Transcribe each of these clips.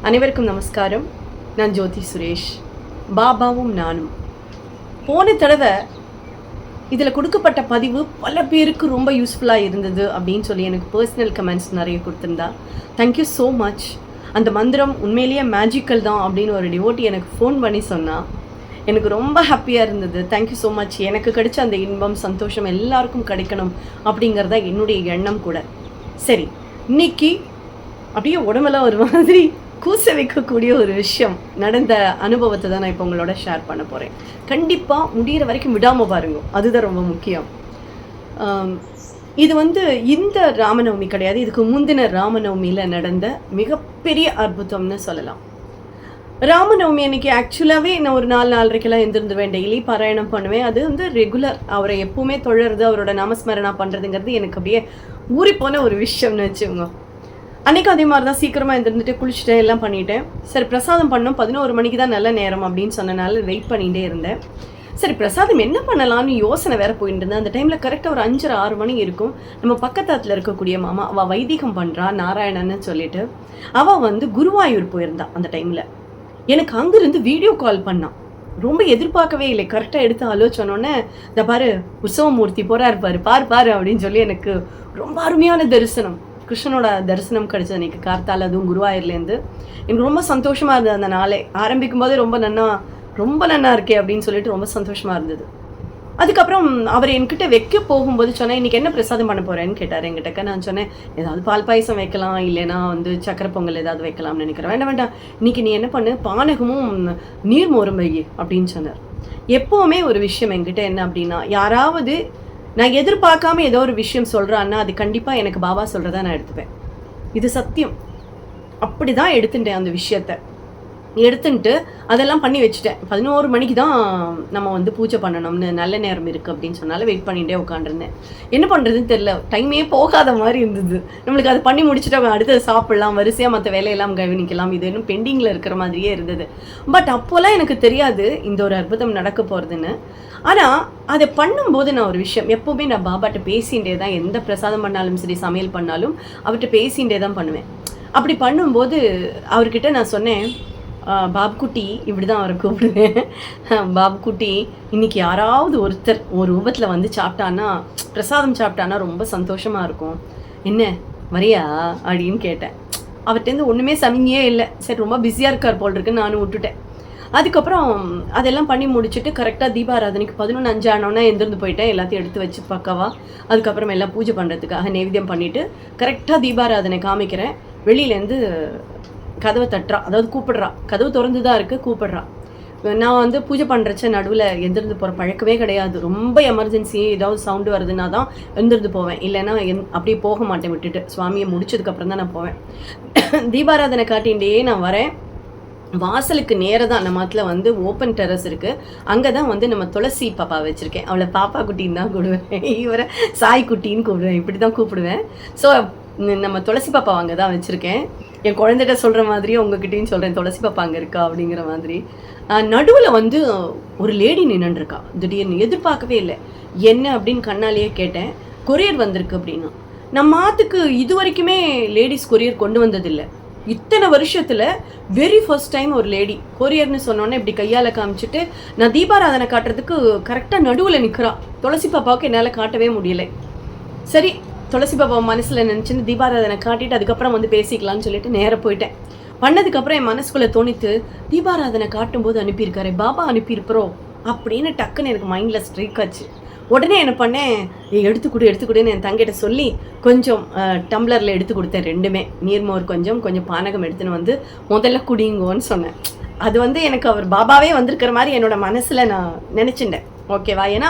அனைவருக்கும் நமஸ்காரம். நான் ஜோதி சுரேஷ். பாபாவும் நானும் போன தடவை இதில் கொடுக்கப்பட்ட பதிவு பல பேருக்கு ரொம்ப யூஸ்ஃபுல்லாக இருந்தது அப்படின்னு சொல்லி எனக்கு பர்சனல் கமெண்ட்ஸ் நிறைய கொடுத்துருந்தா. Thank you so much. அந்த மந்திரம் உண்மையிலேயே மேஜிக்கல் தான் அப்படின்னு ஒரு டிவோட்டி எனக்கு ஃபோன் பண்ணி சொன்னால் எனக்கு ரொம்ப ஹாப்பியாக இருந்தது. Thank you so much. எனக்கு கிடைச்ச அந்த இன்பம் சந்தோஷம் எல்லாருக்கும் கிடைக்கணும் அப்படிங்கிறதா என்னுடைய எண்ணம் கூட. சரி, இன்னைக்கு அப்படியே உடம்பெல்லாம் ஒரு மாதிரி கூச வைக்கக்கூடிய ஒரு விஷயம் நடந்த அனுபவத்தை தான் நான் இப்போ உங்களோட ஷேர் பண்ண போகிறேன். கண்டிப்பாக முடிகிற வரைக்கும் விடாமல் பாருங்க, அதுதான் ரொம்ப முக்கியம். இது இந்த ராமநவமி கிடையாது, இதுக்கு முந்தின ராமநவமியில் நடந்த மிகப்பெரிய அற்புதம்னு சொல்லலாம். ராமநவமி அன்னைக்கு ஆக்சுவலாகவே நான் ஒரு 4-4:30 எழுந்திருந்துவேன். டெய்லி பாராயணம் பண்ணுவேன். அது ரெகுலர். அவரை எப்பவுமே தொழறது, அவரோட நாமஸ்மரணா பண்ணுறதுங்கிறது எனக்கு அப்படியே ஊறி போன ஒரு விஷயம்னு வச்சுக்கோங்க. அன்றைக்கும் அதே மாதிரி தான் சீக்கிரமாக எழுந்திருந்துட்டு குளிச்சுட்டேன், எல்லாம் பண்ணிவிட்டேன். சரி, பிரசாதம் பண்ணோம். 11 மணிக்கு தான் நல்ல நேரம் அப்படின்னு சொன்னனால வெயிட் பண்ணிகிட்டே இருந்தேன். சரி, பிரசாதம் என்ன பண்ணலான்னு யோசனை வேறு போயிட்டு இருந்தேன். அந்த டைமில் கரெக்டாக ஒரு 5:30-6 மணி இருக்கும். நம்ம பக்கத்தில் இருக்கக்கூடிய மாமா, அவள் வைதிகம் பண்ணுறா, நாராயணன்னு சொல்லிட்டு அவள் குருவாயூர் போயிருந்தா. அந்த டைமில் எனக்கு அங்கேருந்து வீடியோ கால் பண்ணான். ரொம்ப எதிர்பார்க்கவே இல்லை. கரெக்டாக எடுத்து ஆலோசனோன்னே, இந்த பாரு உற்சவமூர்த்தி போகிறார் பாரு, பாரு அப்படின்னு சொல்லி எனக்கு ரொம்ப அருமையான தரிசனம், கிருஷ்ணனோட தரிசனம் கிடைச்சது அன்றைக்கி கார்த்தால், அதுவும் குருவாயூர்லேருந்து. எனக்கு ரொம்ப சந்தோஷமாக இருந்தது. அந்த நாளே ஆரம்பிக்கும் போதே ரொம்ப நன்னா இருக்கே அப்படின்னு சொல்லிட்டு ரொம்ப சந்தோஷமாக இருந்தது. அதுக்கப்புறம் அவர் என்கிட்ட வைக்க போகும்போது சொன்னேன், இன்றைக்கி என்ன பிரசாதம் பண்ண போகிறேன்னு கேட்டார் என்கிட்ட. நான் சொன்னேன், ஏதாவது பால் பாயசம் வைக்கலாம், இல்லைன்னா சக்கரை பொங்கல் ஏதாவது வைக்கலாம்னு நினைக்கிறேன். வேண்டாம், இன்றைக்கி நீ என்ன பண்ணு, பானகமும் நீர்மோரும் வை அப்படின்னு சொன்னார். எப்போவுமே ஒரு விஷயம் என்கிட்ட என்ன அப்படின்னா, யாராவது நான் எதிர்பார்க்காம ஏதோ ஒரு விஷயம் சொல்கிறான்னா அது கண்டிப்பாக எனக்கு பாபா சொல்கிறதா நான் எடுத்துப்பேன். இது சத்தியம். அப்படி தான் எடுத்துட்டேன். அந்த விஷயத்தை எடுத்துட்டு அதெல்லாம் பண்ணி வச்சுட்டேன். 11 மணிக்கு தான் நம்ம பூஜை பண்ணணும்னு நல்ல நேரம் இருக்குது அப்படின்னு சொன்னாலும் வெயிட் பண்ணிகிட்டே உட்காந்துருந்தேன். என்ன பண்ணுறதுன்னு தெரில, டைமே போகாத மாதிரி இருந்தது. நம்மளுக்கு அதை பண்ணி முடிச்சுட்டு அவங்க அடுத்தது சாப்பிட்லாம், வரிசையாக மற்ற வேலையெல்லாம் கவனிக்கலாம், இது இன்னும் பெண்டிங்கில் இருக்கிற மாதிரியே இருந்தது. பட் அப்போல்லாம் எனக்கு தெரியாது இந்த ஒரு அற்புதம் நடக்க போகிறதுன்னு. ஆனால் அதை பண்ணும்போது நான் ஒரு விஷயம், எப்போவுமே நான் பாபாட்ட பேசிகிட்டே தான், எந்த பிரசாதம் பண்ணாலும் சரி, சமையல் பண்ணாலும் அவர்கிட்ட பேசிகிட்டே தான் பண்ணுவேன். அப்படி பண்ணும்போது அவர்கிட்ட நான் சொன்னேன், பாப்குட்டி, இப்படி தான் அவரை கூப்பிடுவேன், பாப்குட்டி இன்றைக்கி யாராவது ஒருத்தர் ஒரு ரூபத்தில் சாப்பிட்டான்னா, பிரசாதம் சாப்பிட்டான்னா ரொம்ப சந்தோஷமாக இருக்கும், என்ன வரியா அப்படின்னு கேட்டேன். அவர்கிட்டருந்து ஒன்றுமே சமிங்கே இல்லை. சரி, ரொம்ப பிஸியாக இருக்கார் போல் இருக்குன்னு நானும் விட்டுட்டேன். அதுக்கப்புறம் அதெல்லாம் பண்ணி முடிச்சுட்டு கரெக்டாக தீபாராதனைக்கு 11:05 ஆனோன்னா எந்திருந்து போயிட்டேன். எல்லாத்தையும் எடுத்து வச்சு பக்காவா. அதுக்கப்புறம் எல்லாம் பூஜை பண்ணுறதுக்காக நைவேத்தியம் பண்ணிவிட்டு கரெக்டாக தீபாராதனை காமிக்கிறேன். வெளியிலேருந்து கதவை தட்டுறா, அதாவது கூப்பிடுறா. கதவு திறந்து தான் இருக்குது, கூப்பிடுறா. நான் பூஜை பண்ணுறச்ச நடுவில் எந்திருந்து போகிற பழக்கமே கிடையாது. ரொம்ப எமர்ஜென்சி ஏதாவது சவுண்டு வருதுன்னா தான் எழுந்திருந்து போவேன், இல்லைன்னா அப்படியே போக மாட்டேன். விட்டுட்டு சுவாமியை முடிச்சதுக்கப்புறம் தான் நான் போவேன். தீபாராதனை காட்டிகிட்டே நான் வரேன். வாசலுக்கு நேராக தான் நம்ம அதில் ஓப்பன் டெரஸ் இருக்குது. அங்கே தான் நம்ம துளசி பாப்பா வச்சுருக்கேன். அவளை பாப்பா குட்டின்னு தான் கூப்பிடுவேன், இவரை சாய் குட்டின்னு கூப்பிடுவேன், இப்படி தான் கூப்பிடுவேன். ஸோ நம்ம துளசி பாப்பா அங்கே தான் வச்சுருக்கேன். என் குழந்தைகிட்ட சொல்கிற மாதிரியே உங்ககிட்டையும் சொல்கிறேன், துளசி பாப்பா அங்கே இருக்கா அப்படிங்கிற மாதிரி. நடுவில் ஒரு லேடி நின்றுருக்கா. திடீர்னு எதிர்பார்க்கவே இல்லை. என்ன அப்படின்னு கண்ணாலேயே கேட்டேன். கொரியர் வந்திருக்கு அப்படின்னா. நம்ம ஆத்துக்கு இது வரைக்குமே லேடிஸ் கொரியர் கொண்டு வந்ததில்லை. இத்தனை வருஷத்தில் வெரி ஃபர்ஸ்ட் டைம் ஒரு லேடி கொரியர்னு சொன்னோன்னே இப்படி கையால் காமிச்சிட்டு, நான் தீபாராதனை காட்டுறதுக்கு கரெக்டாக நடுவில் நிற்கிறா. துளசி பாப்பாவுக்கு என்னால் காட்டவே முடியலை. சரி, துளசி பாப்பா மனசில் நினச்சின்னு தீபாராதனை காட்டிட்டு அதுக்கப்புறம் பேசிக்கலாம்னு சொல்லிட்டு நேராக போயிட்டேன். பண்ணதுக்கப்புறம் என் மனசுக்குள்ளே தோணித்து, தீபாராதனை காட்டும்போது அனுப்பியிருக்காரு, பாபா அனுப்பியிருப்போம் அப்படின்னு டக்குன்னு எனக்கு மைண்டில் ஸ்ட்ரைக் ஆச்சு. உடனே என்ன பண்ணேன், எடுத்துக்கொடுன்னு என் தங்கிட்ட சொல்லி கொஞ்சம் டம்ளரில் எடுத்து கொடுத்தேன். ரெண்டுமே, நீர்மோர் கொஞ்சம் பானகம் எடுத்துன்னு முதல்ல குடிங்கோன்னு சொன்னேன். அது எனக்கு அவர் பாபாவே வந்திருக்கிற மாதிரி என்னோட மனசில் நான் நினச்சிட்டேன். ஓகேவா? ஏன்னா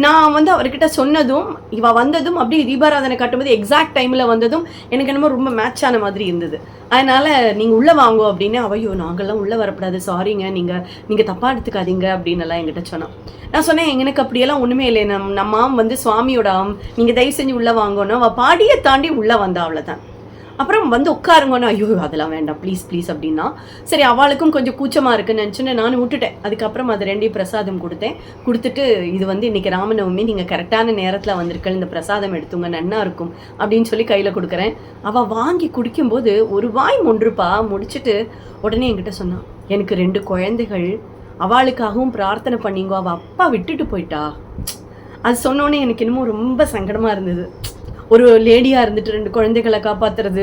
நான் அவர்கிட்ட சொன்னதும் இவ வந்ததும் அப்படியே தீபாராதனை காட்டும்போது எக்ஸாக்ட் டைமில் வந்ததும் எனக்கு என்னமோ ரொம்ப மேட்ச் ஆன மாதிரி இருந்தது. அதனால் நீங்கள் உள்ளே வாங்கோ அப்படின்னு. அவையோ, நாங்கள்லாம் உள்ளே வரக்கூடாது, சாரிங்க, நீங்கள் தப்பாக எடுத்துக்காதீங்க அப்படின்னு எல்லாம் என்கிட்ட சொன்னான். நான் சொன்னேன், எனக்கு அப்படியெல்லாம் ஒன்றுமே இல்லை, நம்ம சுவாமியோட நீங்கள் தயவு செஞ்சு உள்ளே வாங்கணும். அவள் பாடியை தாண்டி உள்ளே வந்தா, அவ்வளோதான். அப்புறம் வந்து உட்காருங்கன்னு, ஐயோ அதெல்லாம் வேண்டாம் ப்ளீஸ் ப்ளீஸ் அப்படின்னா, சரி அவளுக்கும் கொஞ்சம் கூச்சமாக இருக்குன்னு நினச்சுன்னு நானும் விட்டுட்டேன். அதுக்கப்புறம் அது 2 பிரசாதம் கொடுத்தேன். கொடுத்துட்டு, இது வந்து இன்றைக்கி ராமநவமி, நீங்கள் கரெக்டான நேரத்தில் வந்திருக்க, இந்த பிரசாதம் எடுத்துங்க நன்னா இருக்கும் அப்படின்னு சொல்லி கையில் கொடுக்குறேன். அவள் வாங்கி குடிக்கும்போது ஒரு வாய் மொன்றுப்பா முடிச்சுட்டு உடனே என்கிட்ட சொன்னான், எனக்கு 2 குழந்தைகள், அவளுக்காகவும் பிரார்த்தனை பண்ணிங்கோ, அவள் அப்பா விட்டுட்டு போயிட்டா. அது சொன்னோன்னே எனக்கு இன்னமும் ரொம்ப சங்கடமாக இருந்தது. ஒரு லேடியாக இருந்துட்டு 2 குழந்தைகளை காப்பாற்றுறது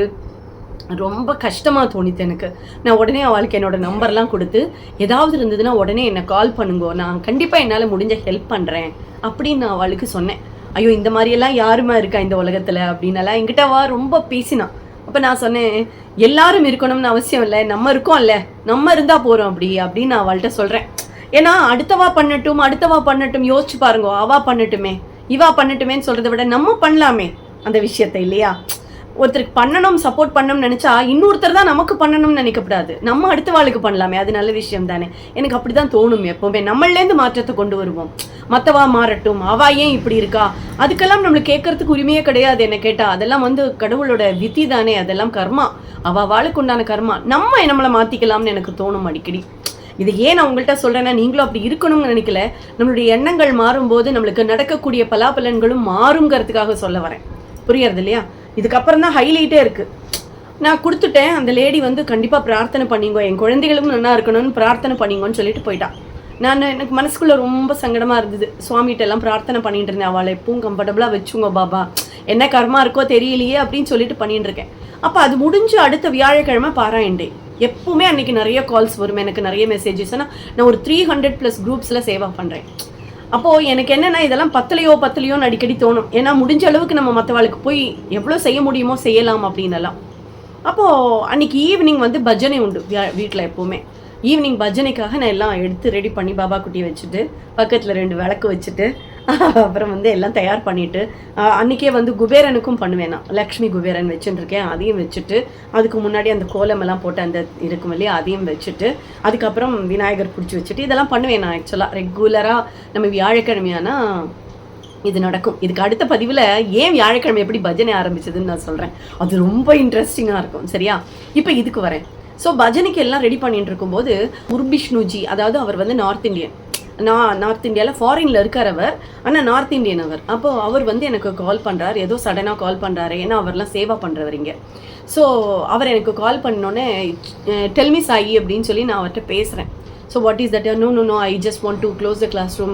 ரொம்ப கஷ்டமாக தோணித்து எனக்கு. நான் உடனே அவளுக்கு என்னோடய நம்பர்லாம் கொடுத்து, ஏதாவது இருந்ததுன்னா உடனே என்னை கால் பண்ணுங்கோ, நான் கண்டிப்பாக என்னால் முடிஞ்ச ஹெல்ப் பண்ணுறேன் அப்படின்னு நான் அவளுக்கு சொன்னேன். ஐயோ இந்த மாதிரியெல்லாம் யாருமா இருக்கா இந்த உலகத்தில் அப்படின்னலாம் என்கிட்ட ரொம்ப பேசினான். அப்போ நான் சொன்னேன், எல்லாரும் இருக்கணும்னு அவசியம் இல்லை, நம்ம இருக்கோம்ல, நம்ம இருந்தால் போகிறோம் அப்படின்னு நான் அவள்கிட்ட சொல்கிறேன். ஏன்னா அடுத்தவா பண்ணட்டும் யோசிச்சு பாருங்க, அவா பண்ணட்டுமே இவா பண்ணட்டுமேன்னு சொல்கிறத விட நம்ம பண்ணலாமே அந்த விஷயத்தை, இல்லையா? ஒருத்தருக்கு பண்ணணும் சப்போர்ட் பண்ணணும்னு நினச்சா இன்னொருத்தர் தான் நமக்கு பண்ணணும்னு நினைக்கப்படாது, நம்ம அடுத்த வாழ்க்கை பண்ணலாமே, அது நல்ல விஷயம் தானே. எனக்கு அப்படி தான் தோணும் எப்போவுமே. நம்மளேருந்து மாற்றத்தை கொண்டு வருவோம். மற்றவா மாறட்டும், அவா ஏன் இப்படி இருக்கா, அதுக்கெல்லாம் நம்மளுக்கு கேட்கறதுக்கு உரிமையே கிடையாது. என்ன கேட்டால் அதெல்லாம் கடவுளோட விதி தானே, அதெல்லாம் கர்மா, அவள் வாளுக்கு உண்டான கர்மா. நம்மளை மாற்றிக்கலாம்னு எனக்கு தோணும் அடிக்கடி. இது ஏன் நான் உங்கள்கிட்ட சொல்கிறேன்னா, நீங்களும் அப்படி இருக்கணும்னு நினைக்கல, நம்மளுடைய எண்ணங்கள் மாறும்போது நம்மளுக்கு நடக்கக்கூடிய பலாபலன்களும் மாறுங்கிறதுக்காக சொல்ல வரேன். புரியறது இல்லையா? இதுக்கப்புறம் தான் ஹைலைட்டே இருக்குது. நான் கொடுத்துட்டேன். அந்த லேடி கண்டிப்பாக பிரார்த்தனை பண்ணிங்கோ, என் குழந்தைகளும் நல்லா இருக்கணும்னு பிரார்த்தனை பண்ணிங்கோன்னு சொல்லிட்டு போயிட்டான். எனக்கு மனசுக்குள்ளே ரொம்ப சங்கடமாக இருந்தது. சுவாமிகிட்ட எல்லாம் பிரார்த்தனை பண்ணிட்டு இருந்தேன், அவளை எப்பவும் கம்ஃபர்டபுளாக வச்சுங்க பாபா, என்ன கர்மா இருக்கோ தெரியலையே அப்படின்னு சொல்லிட்டு பண்ணிட்டு இருக்கேன். அப்போ அது முடிஞ்சு அடுத்த வியாழக்கிழமை பாராயண் டே. எப்பவுமே அன்றைக்கி நிறைய கால்ஸ் வரும், எனக்கு நிறைய மெசேஜஸ். ஆனால் நான் ஒரு 300+ குரூப்ஸில் சேவா பண்ணுறேன். அப்போது எனக்கு என்னென்னா, இதெல்லாம் பத்தலையோன்னு அடிக்கடி தோணும். ஏன்னா முடிஞ்ச அளவுக்கு நம்ம மற்றவாளுக்கு போய் எவ்வளோ செய்ய முடியுமோ செய்யலாம் அப்படின்னலாம். அப்போது அன்றைக்கி ஈவினிங் பஜனை உண்டு வீட்டில். எப்போவுமே ஈவினிங் பஜனைக்காக நான் எல்லாம் எடுத்து ரெடி பண்ணி பாபா குட்டியை வச்சுட்டு, பக்கத்தில் 2 விளக்கு வச்சுட்டு, அப்புறம் எல்லாம் தயார் பண்ணிவிட்டு, அன்றைக்கே குபேரனுக்கும் பண்ணுவேன். நான் லக்ஷ்மி குபேரன் வச்சுட்டுருக்கேன், அதையும் வச்சுட்டு, அதுக்கு முன்னாடி அந்த கோலமெல்லாம் போட்டு அந்த இருக்கும் இல்லையா, அதையும் வச்சுட்டு, அதுக்கப்புறம் விநாயகர் பிடிச்சி வச்சுட்டு இதெல்லாம் பண்ணுவேன் நான். ஆக்சுவலாக ரெகுலராக நம்ம வியாழக்கிழமையானா இது நடக்கும். இதுக்கு அடுத்த பதிவில் ஏன் வியாழக்கிழமை எப்படி பஜனை ஆரம்பிச்சதுன்னு நான் சொல்கிறேன். அது ரொம்ப இன்ட்ரெஸ்டிங்காக இருக்கும். சரியா? இப்போ இதுக்கு வரேன். ஸோ பஜனைக்கு எல்லாம் ரெடி பண்ணிட்டு இருக்கும்போது உர்பிஷ்ணுஜி, அதாவது அவர் நார்த் இந்தியன், நார்த் இந்தியாவில் ஃபாரினில் இருக்கார் அவர், ஆனால் நார்த் இந்தியன் அவர். அப்போது அவர் எனக்கு கால் பண்ணுறார், ஏதோ சடனாக கால் பண்ணுறாரு, ஏன்னா அவர்லாம் சேவா பண்ணுறவர் இங்கே. ஸோ அவர் எனக்கு கால் பண்ணோன்னே, டெல்மி சாயி அப்படின்னு சொல்லி நான் அவர்கிட்ட பேசுகிறேன். So what is that? No, I just want to close the classroom.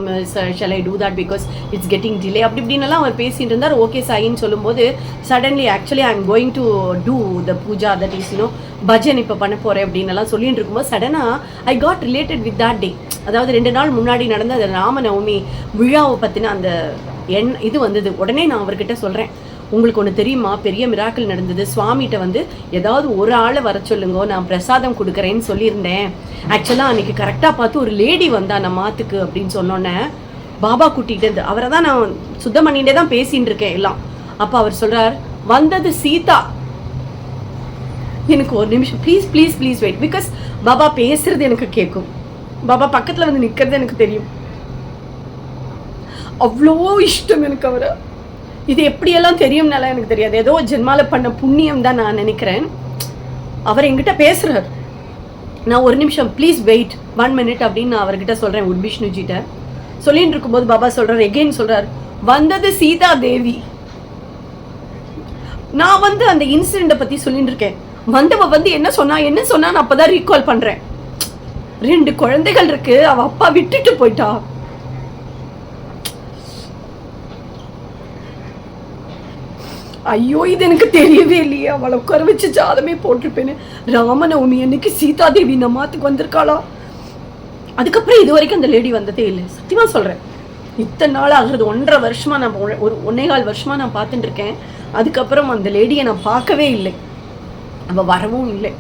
Shall I do that because it's getting delay? அப்படி இப்படின்னெல்லாம் அவர் பேசிட்டு இருந்தார். ஓகே சாயின்னு சொல்லும்போது suddenly actually I am going to do the puja, that is bhajan இப்போ பண்ண போகிறேன் அப்படின்னெல்லாம் சொல்லிட்டு இருக்கும்போது சடனாக I got related with that day. அதாவது 2 நாள் முன்னாடி நடந்த அந்த ராமநவமி விழாவை பற்றின அந்த இது வந்தது. உடனே நான் அவர்கிட்ட சொல்கிறேன், உங்களுக்கு ஒன்று தெரியுமா, பெரிய மிராக்கிள் நடந்தது. சுவாமிகிட்ட ஏதாவது ஒரு ஆளை வர சொல்லுங்க, நான் பிரசாதம் கொடுக்குறேன்னு சொல்லியிருந்தேன். ஆக்சுவலாக அன்றைக்கி கரெக்டாக பார்த்து ஒரு லேடி வந்தா நம்ம மாத்துக்கு அப்படின்னு சொன்னோன்னே, பாபா கூட்டிகிட்டு அவரை தான் நான் சுத்தம் பண்ணிகிட்டே தான் பேசின்னு இருக்கேன் எல்லாம். அப்போ அவர் சொல்கிறார், வந்தது சீதா. எனக்கு ஒரு நிமிஷம் ப்ளீஸ் வெயிட், பிகாஸ் பாபா பேசுறது எனக்கு கேட்கும், பாபா பக்கத்தில் நிற்கிறது எனக்கு தெரியும். அவ்வளோ இஷ்டம் எனக்கு அவரை. இது எப்படியெல்லாம் தெரியும்னால எனக்கு தெரியாது, ஏதோ ஜென்மால பண்ண புண்ணியம் தான் நான் நினைக்கிறேன். அவர் என்கிட்ட பேசுகிறார். நான் ஒரு நிமிஷம் ப்ளீஸ் வெயிட் 1 minute அப்படின்னு நான் அவர்கிட்ட சொல்கிறேன். உர்பிஷ்ணுஜிட்ட சொல்லிட்டு இருக்கும்போது பாபா சொல்கிறார், எகெயின் சொல்கிறார், வந்தது சீதா தேவி. நான் அந்த இன்சிடெண்ட்டை பற்றி சொல்லிட்டு இருக்கேன். வந்தவ என்ன சொன்னான்னு அப்போ தான் ரீகால் பண்ணுறேன். 2 குழந்தைகள் இருக்கு, அவள் அப்பா விட்டுட்டு போயிட்டா. ஐயோ இது எனக்கு தெரியவே இல்லையே, அவளை உட்கார வச்சு ஜாதமே போட்டிருப்பேன்னு. ராமநவமி அன்னைக்கு சீதாதேவி நம்மாத்துக்கு வந்திருக்காளா? அதுக்கப்புறம் இது வரைக்கும் அந்த லேடி வந்ததே இல்லை. சத்தியமாக சொல்கிறேன், இத்தனை நாள் ஆகுறது, 1.5 வருஷமாக நான் ஒரு 1.25 வருஷமாக நான் பார்த்துட்டு இருக்கேன். அதுக்கப்புறம் அந்த லேடியை நான் பார்க்கவே இல்லை, அவள் வரவும் இல்லை.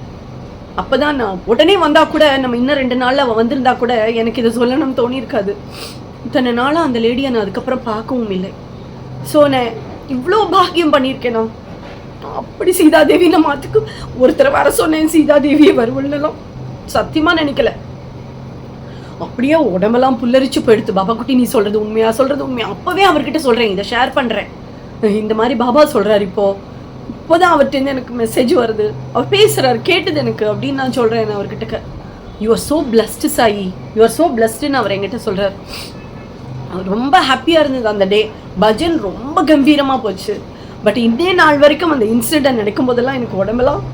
அப்போ தான் நான் உடனே வந்தால் கூட, நம்ம இன்னும் 2 நாளில் அவள் வந்திருந்தா கூட எனக்கு இதை சொல்லணும்னு தோணியிருக்காது. இத்தனை நாளாக அந்த லேடியை நான் அதுக்கப்புறம் பார்க்கவும் இல்லை. ஸோ நான் இவ்வளோ பாக்கியம் பண்ணியிருக்கேனா? அப்படி சீதாதேவி நம்ம அதுக்கு ஒருத்தரை வர சொன்னேன், சீதாதேவியை வருவலாம் சத்தியமாக நினைக்கல. அப்படியே உடம்பெல்லாம் புல்லரிச்சு போயிடுத்து. பாபா குட்டி நீ சொல்கிறது உண்மையா? அப்போவே அவர்கிட்ட சொல்கிறேன், இதை ஷேர் பண்ணுறேன், இந்த மாதிரி பாபா சொல்கிறார், இப்போது அப்போதான் அவர்கிட்ட எனக்கு மெசேஜ் வருது, அவர் பேசுறாரு, கேட்டது எனக்கு அப்படின்னு நான் சொல்றேன் அவர்கிட்ட. You are so blessed Sai, you are so பிளஸ்டுன்னு அவர் என்கிட்ட சொல்றாரு. அவர் ரொம்ப ஹாப்பியா இருந்தது அந்த டே. பஜன் ரொம்ப கம்பீரமா போச்சு. பட் இன்னே நாள் வரைக்கும் அந்த இன்சிடென்ட் நினைக்கும் போதெல்லாம் எனக்கு உடம்பெல்லாம்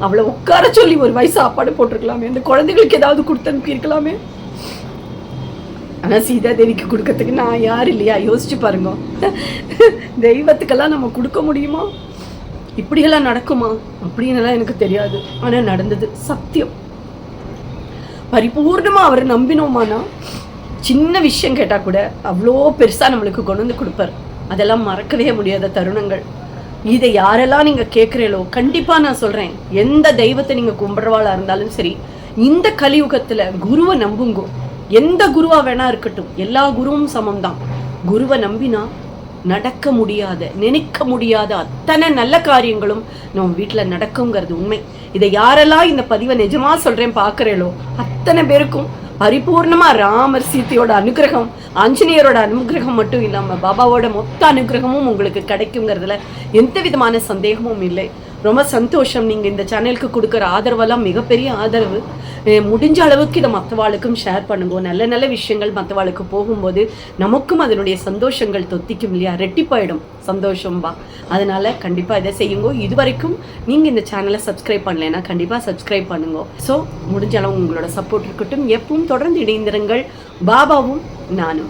அவளை உட்கார சொல்லி ஒரு வயசு சாப்பாடு போட்டிருக்கலாமே, அந்த குழந்தைகளுக்கு ஏதாவது கொடுத்து அனுப்பியிருக்கலாமே. ஆனா சீதா தேவிக்கு கொடுக்கறதுக்கு நான் யார் இல்லையா? யோசிச்சு பாருங்க. தெய்வத்துக்கெல்லாம் நம்ம கொடுக்க முடியுமா? இப்படியெல்லாம் நடக்குமா அப்படின்னு எனக்கு தெரியாது. ஆனா நடந்தது சத்தியம். பரிபூர்ணமா அவரை நம்பினோமானா சின்ன விஷயம் கேட்டா கூட அவ்வளோ பெருசா நம்மளுக்கு கொண்டு வந்து கொடுப்பார். அதெல்லாம் மறக்கவே முடியாத தருணங்கள். இதை யாரெல்லாம் நீங்க கேட்குறீங்களோ கண்டிப்பா நான் சொல்றேன், எந்த தெய்வத்தை நீங்க கும்பிடுறவாளா இருந்தாலும் சரி, இந்த கலியுகத்துல குருவை நம்புங்கோ. எந்த குருவா வேணா இருக்கட்டும், எல்லா குருவும் சமம் தான். குருவை நம்பினா நடக்க முடியாத, நினைக்க முடியாத அத்தனை நல்ல காரியங்களும் நம்ம வீட்டுல நடக்குங்கிறது உண்மை. இதை யாரெல்லாம் இந்த பதிவை நிஜமா சொல்றேன் பாக்குறீங்களோ அத்தனை பேருக்கும் பரிபூர்ணமா ராமர் சீத்தையோட அனுகிரகம், ஆஞ்சநேயரோட அனுகிரகம் மட்டும் இல்லாம பாபாவோட மொத்த அனுகிரகமும் உங்களுக்கு கிடைக்குங்கிறதுல எந்த விதமான சந்தேகமும் இல்லை. ரொம்ப சந்தோஷம். நீங்க இந்த சேனலுக்கு கொடுக்குற ஆதரவெல்லாம் மிகப்பெரிய ஆதரவு. முடிஞ்ச அளவுக்கு இதை மற்றவாளுக்கும் ஷேர் பண்ணுங்க. நல்ல நல்ல விஷயங்கள் மற்றவாளுக்கு போகும்போது நமக்கும் அதனுடைய சந்தோஷங்கள் தொத்திக்கும் இல்லையா? ரெட்டிப்பாயிடும் சந்தோஷம்பா. அதனால கண்டிப்பா இதை செய்யுங்க. இது வரைக்கும் நீங்க இந்த சேனலை சப்ஸ்கிரைப் பண்ணலைன்னா கண்டிப்பா சப்ஸ்கிரைப் பண்ணுங்க. ஸோ முடிஞ்ச அளவு உங்களோட சப்போர்ட் இருக்கட்டும். எப்பவும் தொடர்ந்து இணைந்திருங்கள். பாபாவும் நானும்.